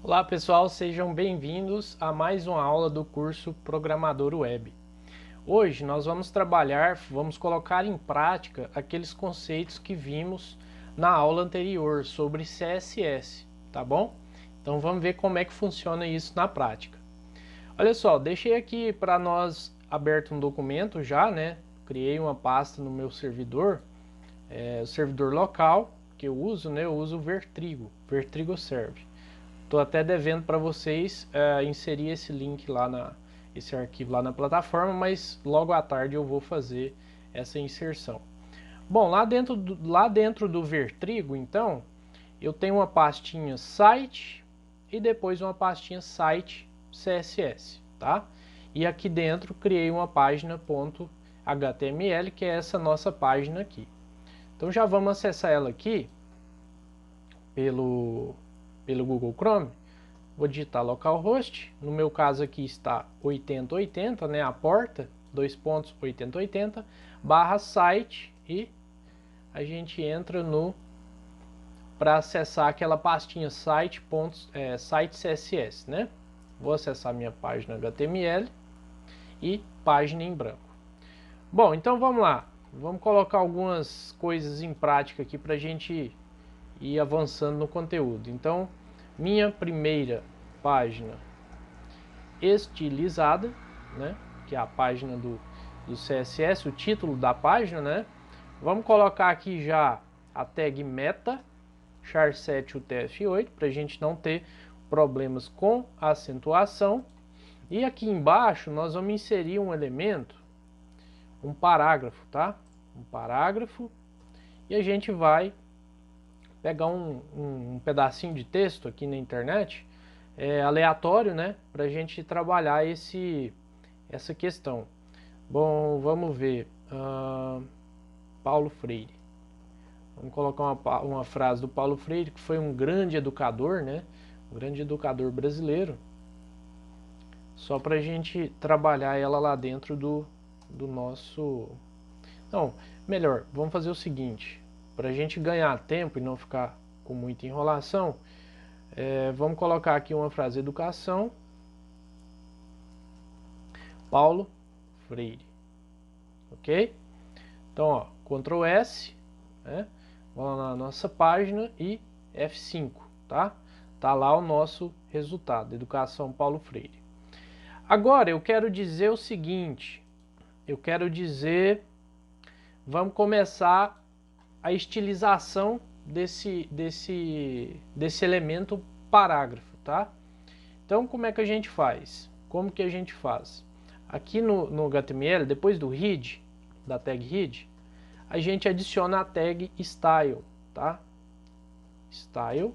Olá pessoal, sejam bem-vindos a mais uma aula do curso Programador Web. Hoje nós vamos colocar em prática aqueles conceitos que vimos na aula anterior sobre CSS, tá bom? Então vamos ver como é que funciona isso na prática. Olha só, deixei aqui para nós aberto um documento já, né? Criei uma pasta no meu servidor, o servidor local que eu uso, né? Eu uso o Vertrigo Serve. Estou até devendo para vocês inserir esse link lá esse arquivo lá na plataforma, mas logo à tarde eu vou fazer essa inserção. Bom, lá dentro do Vertrigo, então, eu tenho uma pastinha site e depois uma pastinha site CSS, tá? E aqui dentro criei uma página .html, que é essa nossa página aqui. Então já vamos acessar ela aqui pelo Google Chrome. Vou digitar localhost, no meu caso aqui está 8080, né, a porta, 2.8080, barra site, e a gente entra para acessar aquela pastinha site CSS, né? Vou acessar minha página HTML e página em branco. Bom, então vamos lá. Vamos colocar algumas coisas em prática aqui para a gente ir avançando no conteúdo. Então, minha primeira página estilizada, né, que é a página do CSS, o título da página, né? Vamos colocar aqui já a tag meta char7 UTF-8 para a gente não ter problemas com a acentuação. E aqui embaixo nós vamos inserir um elemento, um parágrafo, tá? Um parágrafo, e a gente vai pegar um pedacinho de texto aqui na internet, aleatório, né, para a gente trabalhar essa questão. Bom, vamos ver. Paulo Freire. Vamos colocar uma frase do Paulo Freire, que foi um grande educador, né, um grande educador brasileiro, só para a gente trabalhar ela lá dentro do nosso... Não, melhor, vamos fazer o seguinte, para a gente ganhar tempo e não ficar com muita enrolação, vamos colocar aqui uma frase: educação, Paulo Freire. Ok? Então, ó, Ctrl S, né? Vamos lá na nossa página e F5, tá? Tá lá o nosso resultado, educação Paulo Freire. Agora eu quero dizer o seguinte, vamos começar a estilização desse elemento parágrafo, tá? Então, como é que a gente faz? Como que a gente faz? Aqui no HTML, depois do head, da tag head, a gente adiciona a tag style, tá? Style,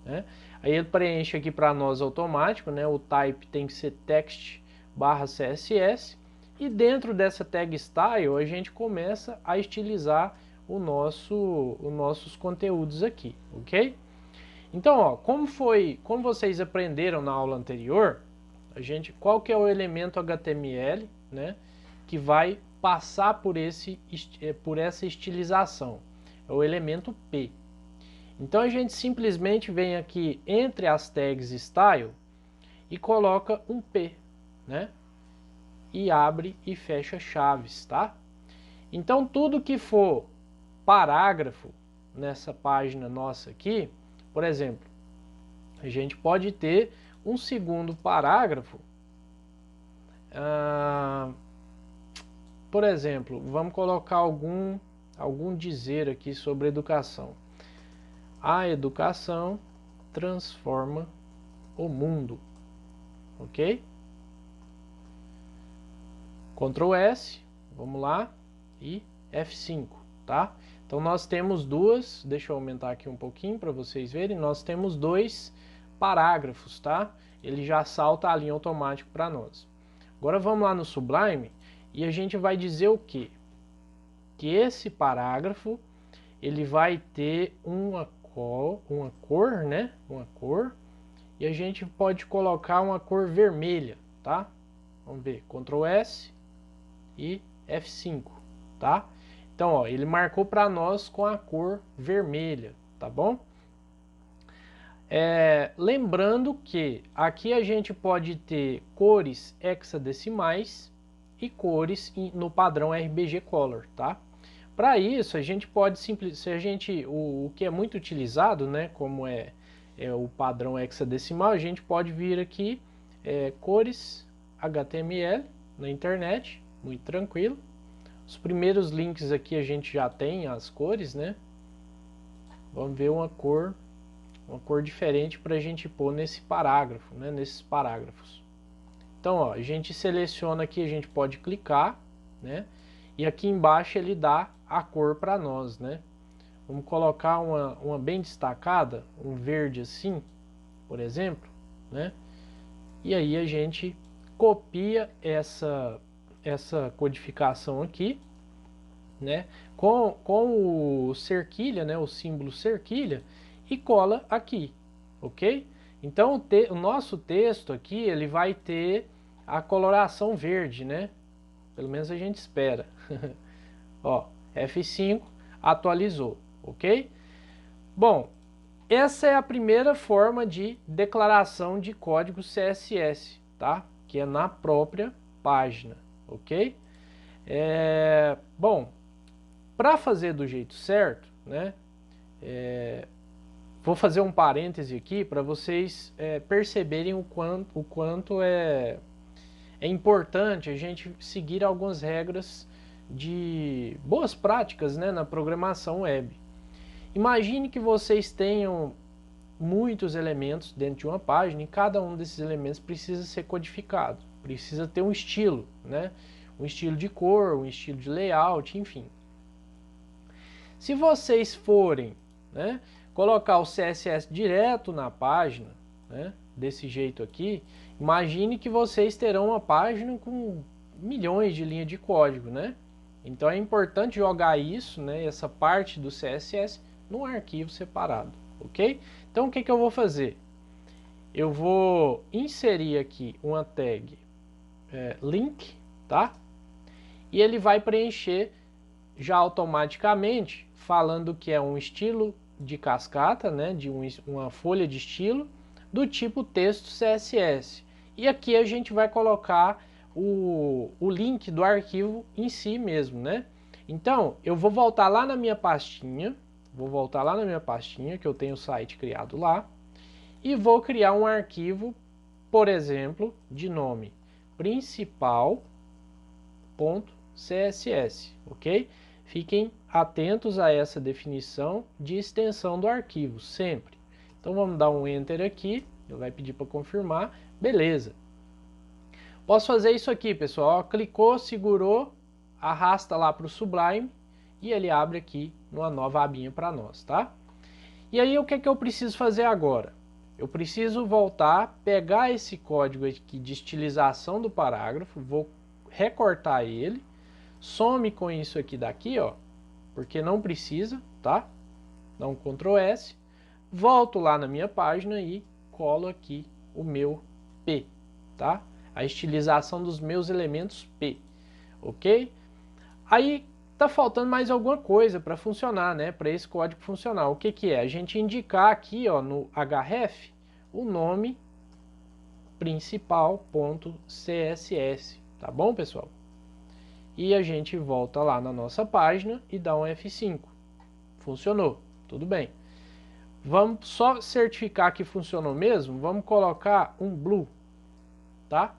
né? Aí ele preenche aqui para nós automático, né? O type tem que ser text barra CSS, e dentro dessa tag style a gente começa a estilizar os nossos conteúdos aqui, ok? Então, ó, como vocês aprenderam na aula anterior, qual que é o elemento HTML, né, que vai passar por essa estilização? É o elemento P. Então a gente simplesmente vem aqui entre as tags style e coloca um P, né? E abre e fecha chaves, tá? Então tudo que for parágrafo nessa página nossa aqui, por exemplo, a gente pode ter um segundo parágrafo. Por exemplo, vamos colocar algum dizer aqui sobre educação. A educação transforma o mundo, ok? Ctrl S, vamos lá, e F5, tá? Então nós temos deixa eu aumentar aqui um pouquinho para vocês verem, nós temos dois parágrafos, tá? Ele já salta a linha automático para nós. Agora vamos lá no Sublime e a gente vai dizer o quê? Que esse parágrafo ele vai ter uma cor, né? Uma cor, e a gente pode colocar uma cor vermelha, tá? Vamos ver, Ctrl S e F5, tá? Então, ó, ele marcou para nós com a cor vermelha, tá bom? Lembrando que aqui a gente pode ter cores hexadecimais e cores no padrão RGB Color, tá? Para isso a gente pode simplesmente, o que é muito utilizado, né, como é o padrão hexadecimal, a gente pode vir aqui cores HTML na internet, muito tranquilo. Os primeiros links aqui a gente já tem as cores, né? Vamos ver uma cor diferente para a gente pôr nesse parágrafo, né? Nesses parágrafos. Então, ó, a gente seleciona aqui, a gente pode clicar, né? E aqui embaixo ele dá a cor para nós, né? Vamos colocar uma bem destacada, um verde assim, por exemplo, né? E aí a gente copia essa codificação aqui, né? Com o cerquilha, né? O símbolo cerquilha, e cola aqui, ok? Então o nosso texto aqui ele vai ter a coloração verde, né? Pelo menos a gente espera. Ó, F5 atualizou, ok? Bom, essa é a primeira forma de declaração de código CSS, tá? Que é na própria página, ok? Bom, para fazer do jeito certo, né? Vou fazer um parêntese aqui para vocês perceberem o quanto é importante a gente seguir algumas regras de boas práticas, né, na programação web. Imagine que vocês tenham muitos elementos dentro de uma página e cada um desses elementos precisa ser codificado, precisa ter um estilo, né? Um estilo de cor, um estilo de layout, enfim. Se vocês forem, né, colocar o CSS direto na página, né, desse jeito aqui, imagine que vocês terão uma página com milhões de linhas de código, né? Então é importante jogar isso, né, essa parte do CSS, num arquivo separado, ok? Então o que eu vou fazer? Eu vou inserir aqui uma tag link, tá? E ele vai preencher já automaticamente, falando que é um estilo de cascata, né, de uma folha de estilo do tipo texto CSS. E aqui a gente vai colocar o link do arquivo em si mesmo, né? Então, eu vou voltar lá na minha pastinha, que eu tenho o site criado lá, e vou criar um arquivo, por exemplo, de nome principal.css, ok? Fiquem atentos a essa definição de extensão do arquivo, sempre. Então vamos dar um Enter aqui, ele vai pedir para confirmar, beleza. Posso fazer isso aqui, pessoal, clicou, segurou, arrasta lá para o Sublime e ele abre aqui numa nova abinha para nós, tá? E aí o que eu preciso fazer agora? Eu preciso voltar, pegar esse código aqui de estilização do parágrafo, vou recortar ele, some com isso aqui daqui, ó, porque não precisa, tá? Dá um Ctrl S, volto lá na minha página e colo aqui o meu P, tá? A estilização dos meus elementos P, ok? Aí tá faltando mais alguma coisa para funcionar, né? Para esse código funcionar. O que que é? A gente indicar aqui, ó, no href, o nome principal.css, tá bom, pessoal? E a gente volta lá na nossa página e dá um F5. Funcionou, tudo bem. Vamos só certificar que funcionou mesmo, vamos colocar um blue, tá?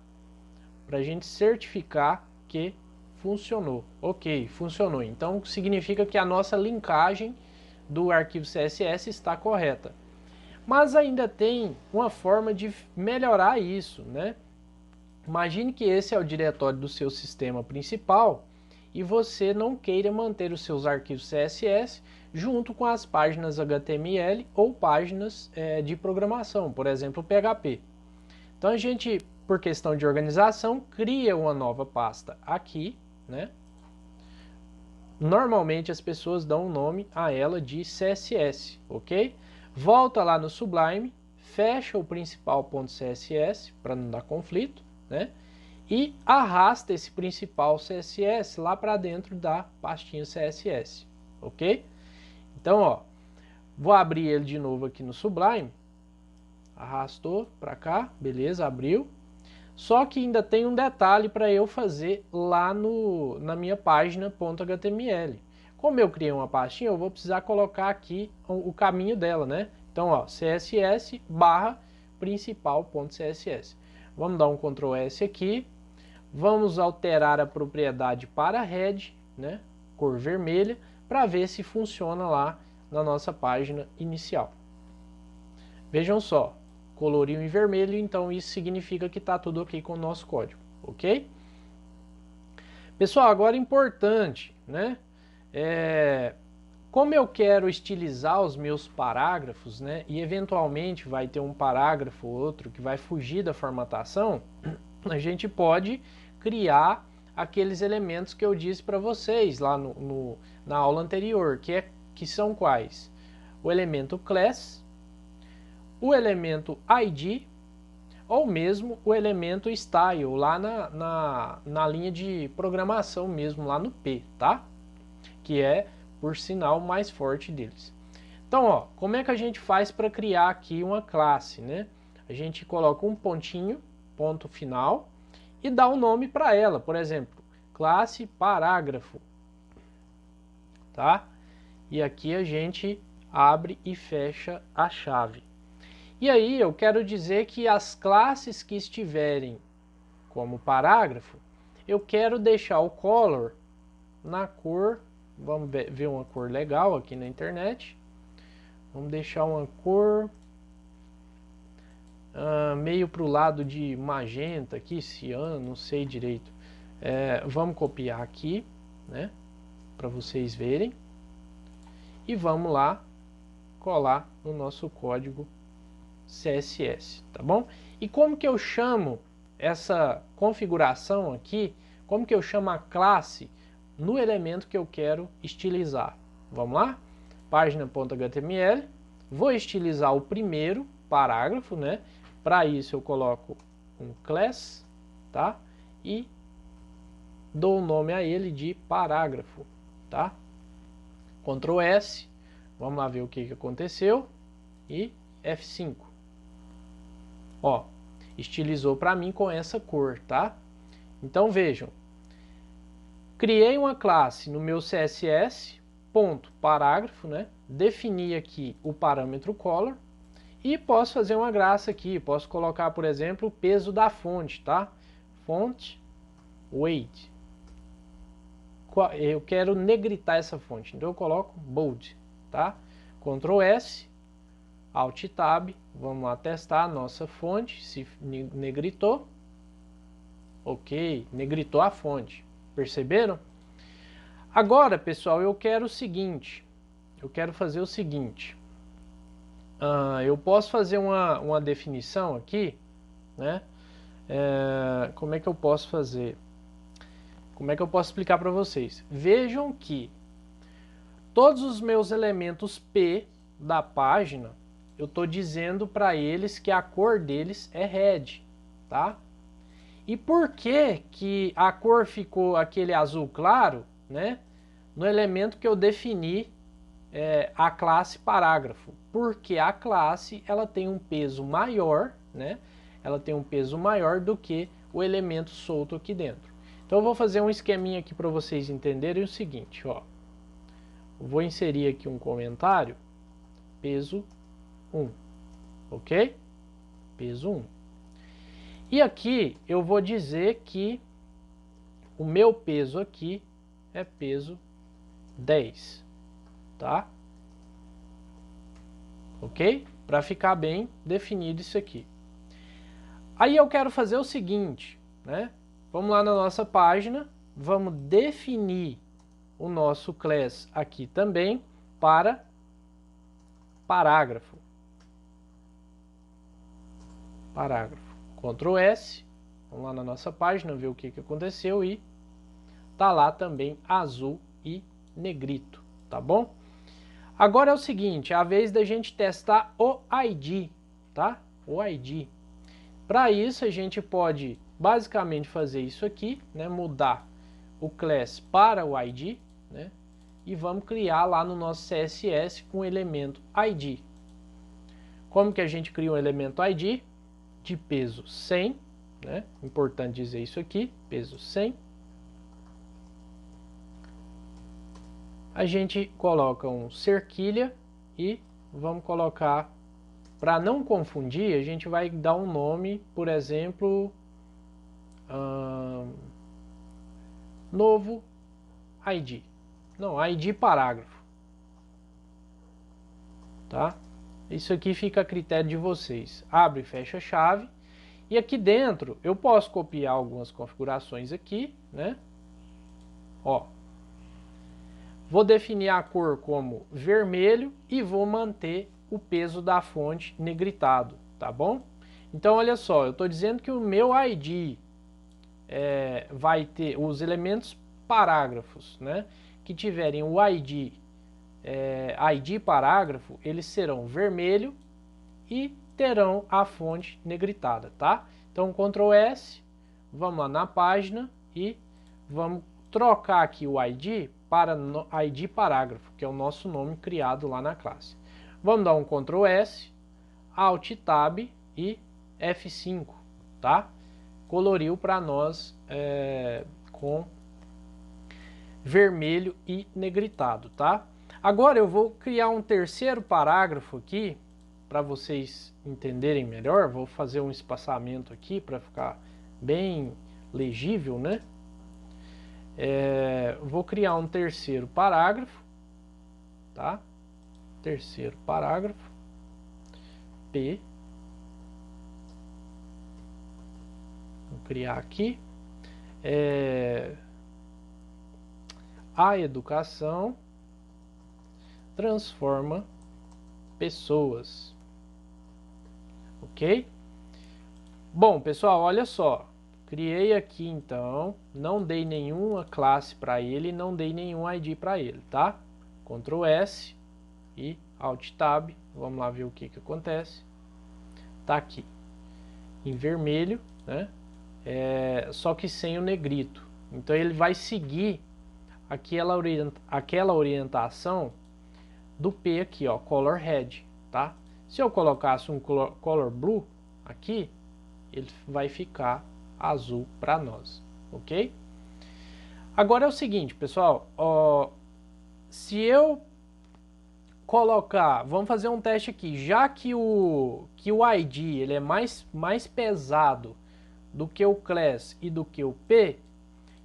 Para a gente certificar que funcionou. Ok, funcionou. Então significa que a nossa linkagem do arquivo CSS está correta. Mas ainda tem uma forma de melhorar isso, né? Imagine que esse é o diretório do seu sistema principal e você não queira manter os seus arquivos CSS junto com as páginas HTML ou páginas de programação, por exemplo, PHP. Então a gente, por questão de organização, cria uma nova pasta aqui, né? Normalmente as pessoas dão o nome a ela de CSS, ok? Volta lá no Sublime, fecha o principal.css para não dar conflito, né? E arrasta esse principal CSS lá para dentro da pastinha CSS, ok? Então, ó, vou abrir ele de novo aqui no Sublime Arrastou para cá, beleza, abriu. Só que ainda tem um detalhe para eu fazer lá na minha página .html. Como eu criei uma pastinha, eu vou precisar colocar aqui o caminho dela, né? Então, ó, css barra principal.css. Vamos dar um Ctrl S aqui. Vamos alterar a propriedade para red, né? Cor vermelha, para ver se funciona lá na nossa página inicial. Vejam só, colorinho em vermelho, então isso significa que está tudo ok com o nosso código, ok? Pessoal, agora importante, né? Como eu quero estilizar os meus parágrafos, né? E eventualmente vai ter um parágrafo ou outro que vai fugir da formatação, a gente pode criar aqueles elementos que eu disse para vocês lá na aula anterior, que são quais? O elemento class, o elemento ID, ou mesmo o elemento style, lá na linha de programação mesmo, lá no P, tá? Que é, por sinal, o mais forte deles. Então, ó, como é que a gente faz para criar aqui uma classe, né? A gente coloca um pontinho, ponto final, e dá um nome para ela, por exemplo, classe parágrafo, tá? E aqui a gente abre e fecha a chave. E aí eu quero dizer que as classes que estiverem como parágrafo, eu quero deixar o color na cor, vamos ver uma cor legal aqui na internet, vamos deixar uma cor meio para o lado de magenta aqui, ciano, não sei direito. Vamos copiar aqui, né, para vocês verem, e vamos lá colar no nosso código CSS, tá bom? E como que eu chamo essa configuração aqui, como que eu chamo a classe no elemento que eu quero estilizar? Vamos lá? Página.html, vou estilizar o primeiro parágrafo, né? Para isso eu coloco um class, tá? E dou o nome a ele de parágrafo, tá? Ctrl S, vamos lá ver o que aconteceu, e F5. Ó, estilizou para mim com essa cor, tá? Então vejam, criei uma classe no meu CSS, ponto, parágrafo, né? Defini aqui o parâmetro color e posso fazer uma graça aqui, posso colocar, por exemplo, o peso da fonte, tá? Font weight. Eu quero negritar essa fonte, então eu coloco bold, tá? Ctrl S, Alt Tab, vamos lá testar a nossa fonte, se negritou. Ok, negritou a fonte. Perceberam? Agora, pessoal, eu quero o seguinte. Eu quero fazer o seguinte. Eu posso fazer uma definição aqui, né? Como é que eu posso fazer? Como é que eu posso explicar para vocês? Vejam que todos os meus elementos P da página, eu estou dizendo para eles que a cor deles é red, tá? E por que a cor ficou aquele azul claro, né? No elemento que eu defini a classe parágrafo. Porque a classe ela tem um peso maior, né? Ela tem um peso maior do que o elemento solto aqui dentro. Então eu vou fazer um esqueminha aqui para vocês entenderem o seguinte, ó. Eu vou inserir aqui um comentário, peso 1, ok? Peso 1. E aqui eu vou dizer que o meu peso aqui é peso 10, tá? Ok? Para ficar bem definido isso aqui. Aí eu quero fazer o seguinte, né? Vamos lá na nossa página, vamos definir o nosso class aqui também para parágrafo. Parágrafo. Ctrl S, vamos lá na nossa página ver o que aconteceu e tá lá também azul e negrito, tá bom? Agora é o seguinte, é a vez da gente testar o ID, tá? O ID. Para isso a gente pode basicamente fazer isso aqui, né? Mudar o class para o ID, né? E vamos criar lá no nosso CSS com o elemento ID. Como que a gente cria um elemento ID? De peso 100, né? Importante dizer isso aqui, peso 100. A gente coloca um cerquilha e vamos colocar, para não confundir, a gente vai dar um nome, por exemplo, novo ID. Não, ID parágrafo. Tá? Isso aqui fica a critério de vocês. Abre e fecha a chave. E aqui dentro eu posso copiar algumas configurações aqui, né? Ó. Vou definir a cor como vermelho e vou manter o peso da fonte negritado, tá bom? Então olha só, eu estou dizendo que o meu ID vai ter os elementos parágrafos, né? Que tiverem o ID ID parágrafo, eles serão vermelho e terão a fonte negritada, tá? Então, Ctrl S, vamos lá na página e vamos trocar aqui o ID para ID parágrafo, que é o nosso nome criado lá na classe. Vamos dar um Ctrl S, Alt Tab e F5, tá? Coloriu para nós com vermelho e negritado, tá? Agora eu vou criar um terceiro parágrafo aqui, para vocês entenderem melhor. Vou fazer um espaçamento aqui para ficar bem legível, né? Vou criar um terceiro parágrafo, tá? Terceiro parágrafo, P. Vou criar aqui. A educação transforma pessoas. Ok? Bom, pessoal, olha só. Criei aqui, então, não dei nenhuma classe para ele, não dei nenhum ID para ele, tá? Ctrl S e Alt Tab. Vamos lá ver o que acontece. Tá aqui, em vermelho, né? Só que sem o negrito. Então, ele vai seguir aquela orientação do P aqui, ó, Color Red, tá? Se eu colocasse um Color Blue aqui, ele vai ficar azul para nós, ok? Agora é o seguinte, pessoal, se eu colocar, vamos fazer um teste aqui, já que o ID ele é mais pesado do que o class e do que o P,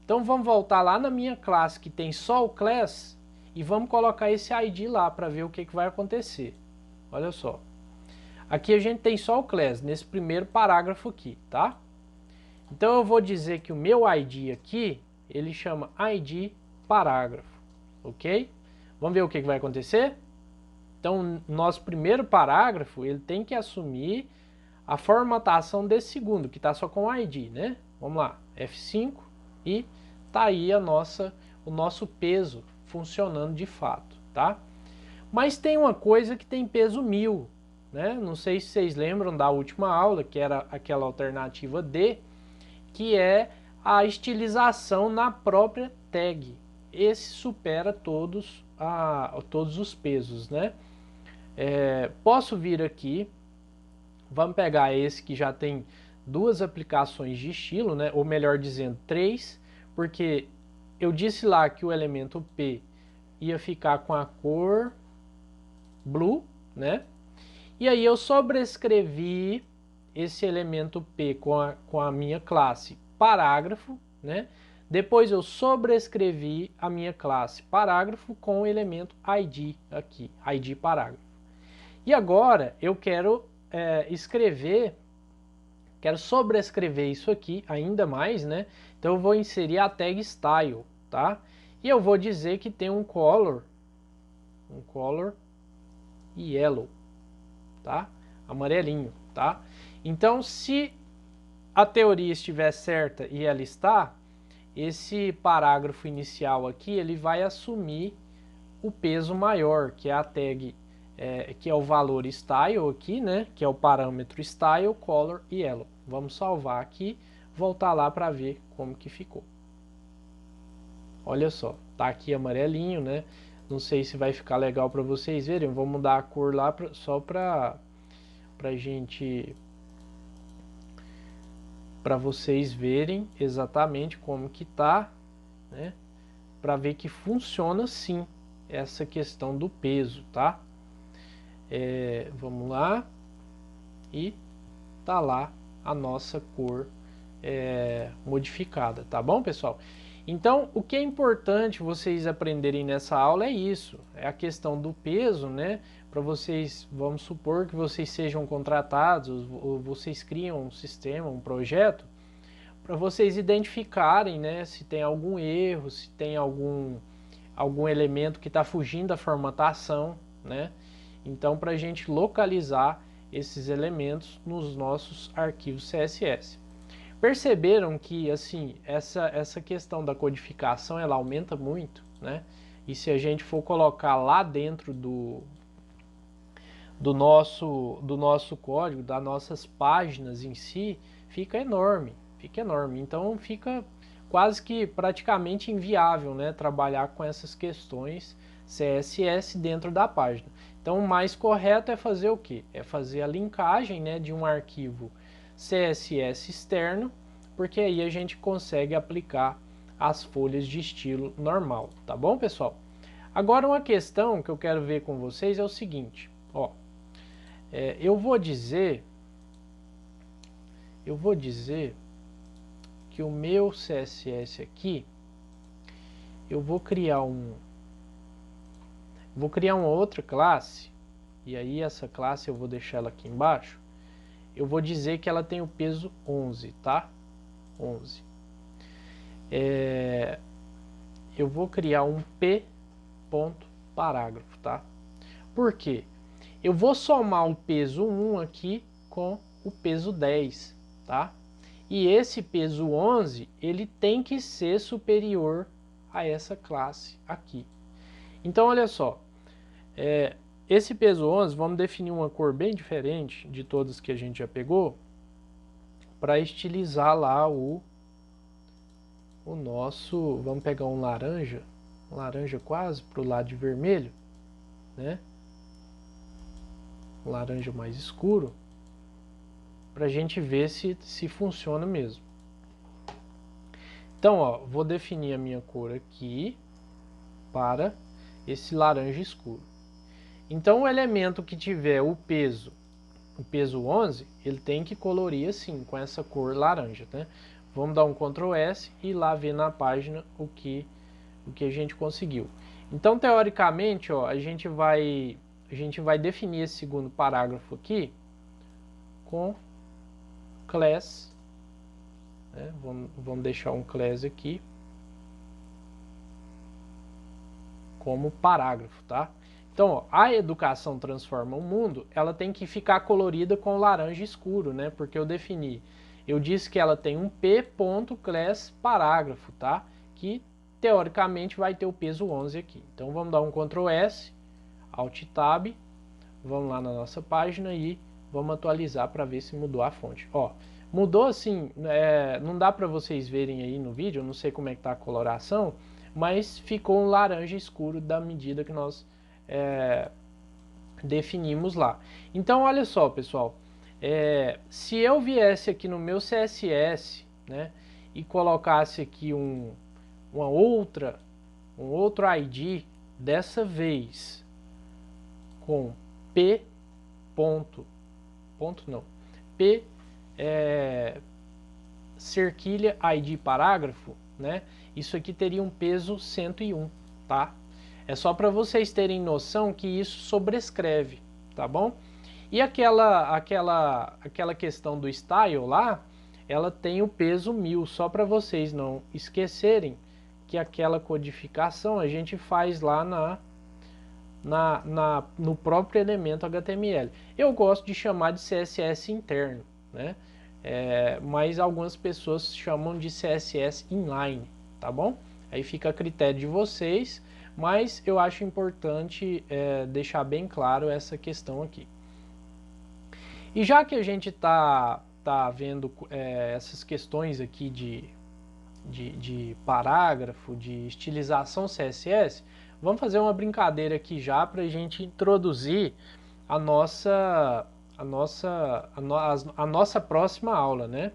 então vamos voltar lá na minha classe que tem só o class e vamos colocar esse ID lá para ver o que vai acontecer. Olha só. Aqui a gente tem só o class, nesse primeiro parágrafo aqui, tá? Então eu vou dizer que o meu ID aqui, ele chama ID parágrafo, ok? Vamos ver o que vai acontecer? Então, nosso primeiro parágrafo, ele tem que assumir a formatação desse segundo, que está só com o ID, né? Vamos lá, F5 e tá aí o nosso peso funcionando de fato, tá? Mas tem uma coisa que tem peso 1000, né? Não sei se vocês lembram da última aula, que era aquela alternativa D, que é a estilização na própria tag. Esse supera todos os pesos, né? Posso vir aqui, vamos pegar esse que já tem duas aplicações de estilo, né? Ou melhor dizendo, 3, porque eu disse lá que o elemento P ia ficar com a cor blue, né? E aí eu sobrescrevi esse elemento P com a minha classe parágrafo, né? Depois eu sobrescrevi a minha classe parágrafo com o elemento ID aqui, ID parágrafo. E agora eu quero quero sobrescrever isso aqui ainda mais, né? Então eu vou inserir a tag style, tá? E eu vou dizer que tem um color yellow, tá? Amarelinho, tá? Então, se a teoria estiver certa e ela está, esse parágrafo inicial aqui, ele vai assumir o peso maior, que é a tag, que é o valor style aqui, né? Que é o parâmetro style, color e yellow. Vamos salvar aqui, voltar lá para ver como que ficou. Olha só, tá aqui amarelinho, né? Não sei se vai ficar legal para vocês verem. Vou mudar a cor lá só para para vocês verem exatamente como que tá, né? Para ver que funciona sim essa questão do peso, tá? Vamos lá, e tá lá a nossa cor modificada, tá bom, pessoal? Então, o que é importante vocês aprenderem nessa aula é isso, é a questão do peso, né? Para vocês, vamos supor que vocês sejam contratados, ou vocês criam um sistema, um projeto, para vocês identificarem, né, se tem algum erro, se tem algum elemento que está fugindo da formatação, né? Então, para a gente localizar esses elementos nos nossos arquivos CSS. Perceberam que assim essa questão da codificação ela aumenta muito, né? E se a gente for colocar lá dentro do nosso código, das nossas páginas em si, fica enorme. Então fica quase que praticamente inviável, né, trabalhar com essas questões CSS dentro da página. Então o mais correto é fazer o quê? É fazer a linkagem, né, de um arquivo CSS externo, porque aí a gente consegue aplicar as folhas de estilo normal, tá bom, pessoal? Agora uma questão que eu quero ver com vocês é o seguinte, ó, eu vou dizer que o meu CSS aqui, eu vou criar uma outra classe, e aí essa classe eu vou deixar ela aqui embaixo. Eu vou dizer que ela tem o peso 11, tá? 11. Eu vou criar um p.parágrafo, tá? Por quê? Eu vou somar o peso 1 aqui com o peso 10, tá? E esse peso 11, ele tem que ser superior a essa classe aqui. Então, olha só, esse peso 11, vamos definir uma cor bem diferente de todas que a gente já pegou, para estilizar lá o nosso, vamos pegar um laranja quase para o lado de vermelho, né? Um laranja mais escuro, para a gente ver se funciona mesmo. Então, ó, vou definir a minha cor aqui para esse laranja escuro. Então, o elemento que tiver o peso 11, ele tem que colorir assim, com essa cor laranja, né? Vamos dar um Ctrl S e ir lá ver na página o que a gente conseguiu. Então, teoricamente, ó, a gente vai definir esse segundo parágrafo aqui com class, né? Vamos deixar um class aqui como parágrafo, tá? Então, ó, a educação transforma o mundo, ela tem que ficar colorida com laranja escuro, né? Porque eu disse que ela tem um p.class parágrafo, tá? Que teoricamente vai ter o peso 11 aqui. Então vamos dar um Ctrl S, Alt Tab, vamos lá na nossa página e vamos atualizar para ver se mudou a fonte. Ó, mudou assim, não dá para vocês verem aí no vídeo, eu não sei como é que tá a coloração, mas ficou um laranja escuro da medida que nós definimos lá. Então, olha só, pessoal, se eu viesse aqui no meu CSS, né, e colocasse aqui um outro ID, dessa vez com p cerquilha ID parágrafo, né, isso aqui teria um peso 101, tá? É só para vocês terem noção que isso sobrescreve, tá bom? E aquela questão do style lá, ela tem o peso 1000, só para vocês não esquecerem que aquela codificação a gente faz lá no próprio elemento HTML. Eu gosto de chamar de CSS interno, né? Mas algumas pessoas chamam de CSS inline, tá bom? Aí fica a critério de vocês, mas eu acho importante deixar bem claro essa questão aqui. E já que a gente tá vendo essas questões aqui de parágrafo, de estilização CSS, vamos fazer uma brincadeira aqui já para a gente introduzir a nossa a nossa próxima aula, né?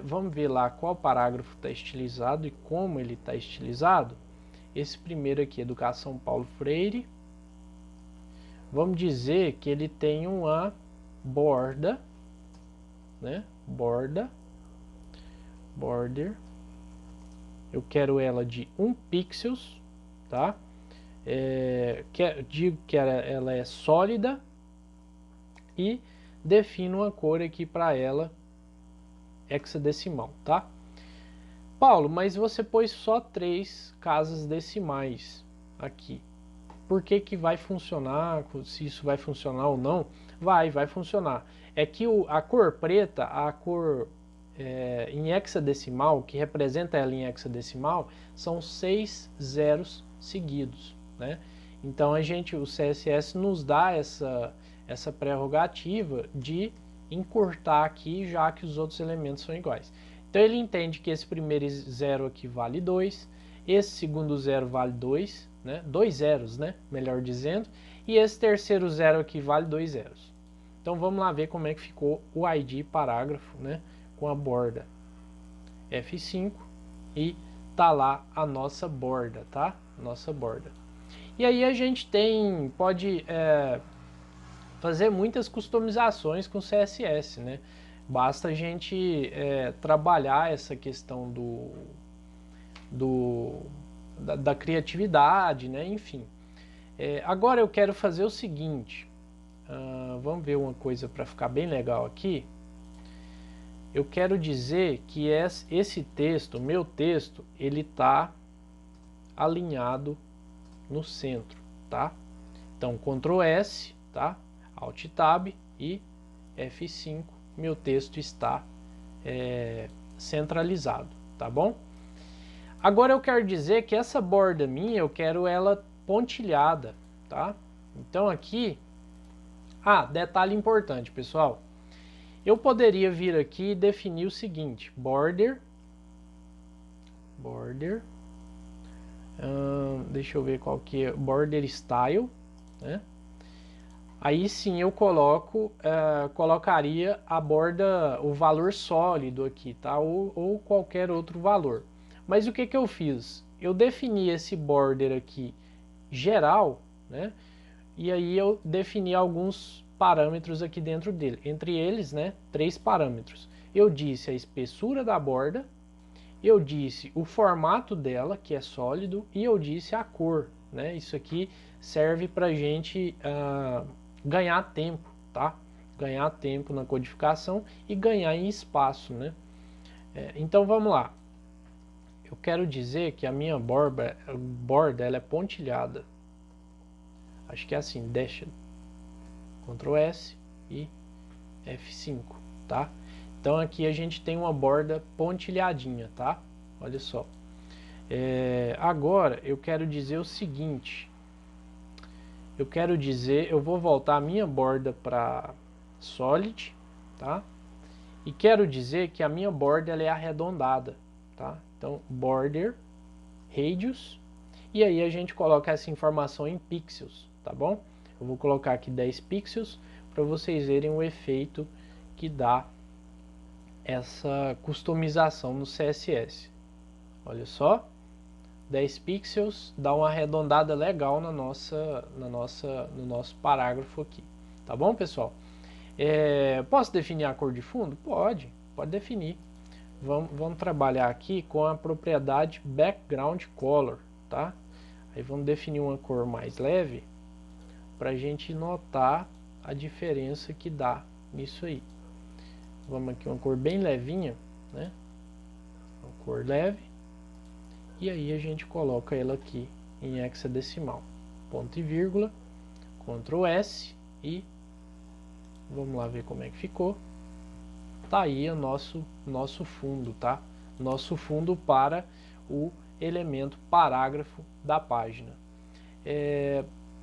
Vamos ver lá qual parágrafo está estilizado e como ele está estilizado. Esse primeiro aqui, Educação Paulo Freire. Vamos dizer que ele tem uma borda, né? Border. Eu quero ela de 1 pixels, tá? Digo que ela é sólida e defino uma cor aqui para ela hexadecimal, tá? Paulo, mas você pôs só 3 casas decimais aqui. Por que que vai funcionar? Se isso vai funcionar ou não? Vai funcionar. É que a cor preta, a cor em hexadecimal, que representa ela em hexadecimal, são 6 zeros seguidos, né? Então o CSS nos dá essa prerrogativa de encurtar aqui, já que os outros elementos são iguais. Então ele entende que esse primeiro zero aqui vale 2, esse segundo zero vale 2, né? 2 zeros, né? Melhor dizendo, e esse terceiro zero aqui vale 2 zeros. Então vamos lá ver como é que ficou o ID parágrafo, né? Com a borda F5 e tá lá a nossa borda, tá? Nossa borda. E aí a gente pode fazer muitas customizações com CSS, né? Basta a gente trabalhar essa questão da criatividade, né? Enfim. Agora eu quero fazer o seguinte. Vamos ver uma coisa para ficar bem legal aqui. Eu quero dizer que esse texto, meu texto, ele está alinhado no centro, tá? Então, Ctrl S, tá? Alt Tab e F5, meu texto está centralizado, tá bom? Agora eu quero dizer que essa borda minha, eu quero ela pontilhada, tá? Então aqui, detalhe importante, pessoal. Eu poderia vir aqui e definir o seguinte, border, deixa eu ver qual que é, border style, né? Aí sim eu colocaria a borda, o valor sólido aqui, tá? Ou qualquer outro valor. Mas o que que eu fiz? Eu defini esse border aqui geral, né? E aí eu defini alguns parâmetros aqui dentro dele. Entre eles, né, 3 parâmetros. Eu disse a espessura da borda, eu disse o formato dela, que é sólido, e eu disse a cor, né? Isso aqui serve para a gente ganhar tempo, tá? Ganhar tempo na codificação e ganhar em espaço, né? Então vamos lá. Eu quero dizer que a minha borda ela é pontilhada. Acho que é assim, dashed. Ctrl S e F5, tá? Então aqui a gente tem uma borda pontilhadinha, tá? Olha só. Agora eu quero dizer o seguinte. Eu vou voltar a minha borda para solid, tá? E quero dizer que a minha borda ela é arredondada, tá? Então border radius e aí a gente coloca essa informação em pixels, tá bom? Eu vou colocar aqui 10 pixels para vocês verem o efeito que dá essa customização no CSS. Olha só, 10 pixels dá uma arredondada legal no nosso parágrafo aqui. Tá bom, pessoal? Posso definir a cor de fundo? Pode definir. Vamos trabalhar aqui com a propriedade background color, tá? Aí vamos definir uma cor mais leve para a gente notar a diferença que dá nisso aí. Vamos aqui uma cor bem levinha, né? Uma cor leve. E aí a gente coloca ela aqui em hexadecimal. Ponto e vírgula, Ctrl S e vamos lá ver como é que ficou. Tá aí o nosso fundo, tá? Nosso fundo para o elemento parágrafo da página.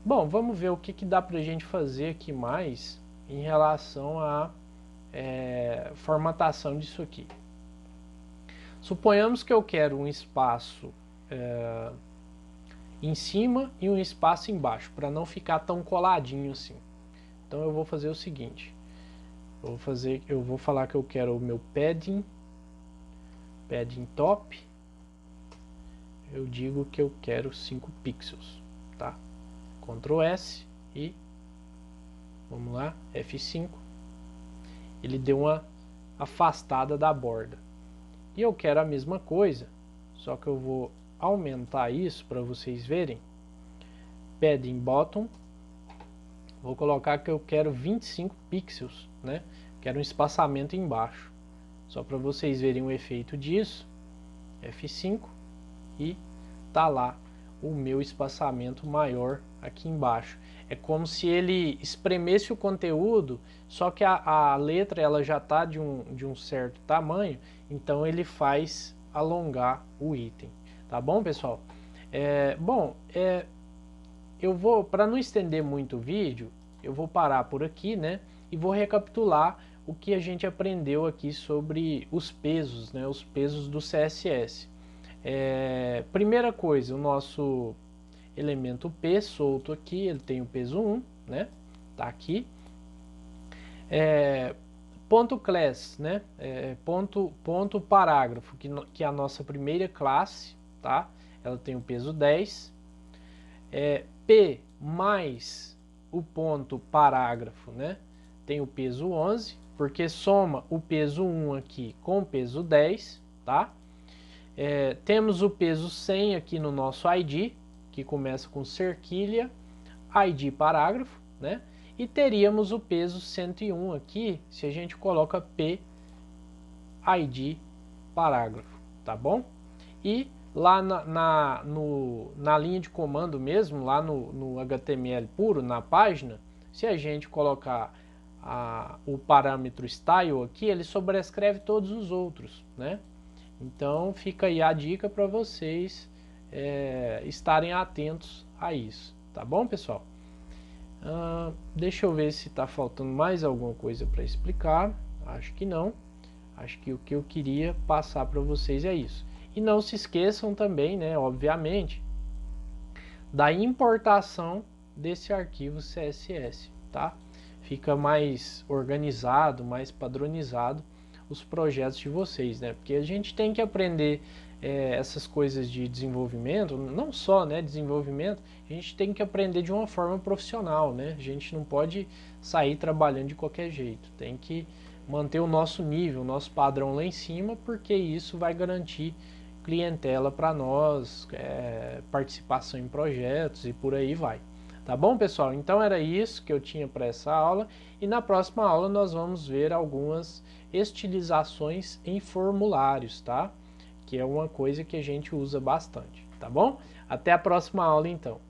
Bom, vamos ver o que dá pra gente fazer aqui mais em relação à formatação disso aqui. Suponhamos que eu quero um espaço em cima e um espaço embaixo, para não ficar tão coladinho assim. Então eu vou fazer o seguinte, Eu vou falar que eu quero o meu padding top. Eu digo que eu quero 5 pixels, tá? Ctrl S e vamos lá, F5. Ele deu uma afastada da borda. E eu quero a mesma coisa, só que eu vou aumentar isso para vocês verem. Padding bottom. Vou colocar que eu quero 25 pixels, né? Quero um espaçamento embaixo. Só para vocês verem o efeito disso. F5 e tá lá o meu espaçamento maior aqui embaixo. É como se ele espremesse o conteúdo, só que a letra ela já está de um certo tamanho, então ele faz alongar o item. Tá bom, pessoal? Eu vou, para não estender muito o vídeo, eu vou parar por aqui, né? E vou recapitular o que a gente aprendeu aqui sobre os pesos, né? Os pesos do CSS. Primeira coisa, o nosso elemento P solto aqui, ele tem o peso 1, né? Tá aqui. Ponto class, né? Ponto parágrafo, que é a nossa primeira classe, tá? Ela tem o peso 10. P mais o ponto parágrafo, né? Tem o peso 11, porque soma o peso 1 aqui com o peso 10, tá? Temos o peso 100 aqui no nosso ID, que começa com cerquilha, ID parágrafo, né? E teríamos o peso 101 aqui, se a gente coloca P, ID parágrafo, tá bom? E lá na linha de comando mesmo, lá no HTML puro, na página, se a gente colocar o parâmetro style aqui, ele sobrescreve todos os outros, né? Então fica aí a dica para vocês estarem atentos a isso, tá bom, pessoal? Deixa eu ver se está faltando mais alguma coisa para explicar. Acho que não. Acho que o que eu queria passar para vocês é isso. E não se esqueçam também, né, obviamente, da importação desse arquivo CSS, tá? Fica mais organizado, mais padronizado os projetos de vocês, né? Porque a gente tem que aprender essas coisas de desenvolvimento, não só, né, desenvolvimento, a gente tem que aprender de uma forma profissional, né? A gente não pode sair trabalhando de qualquer jeito, tem que manter o nosso nível, o nosso padrão lá em cima, porque isso vai garantir clientela para nós, participação em projetos e por aí vai. Tá bom, pessoal? Então era isso que eu tinha para essa aula, e na próxima aula nós vamos ver algumas estilizações em formulários, tá? Que é uma coisa que a gente usa bastante, tá bom? Até a próxima aula então.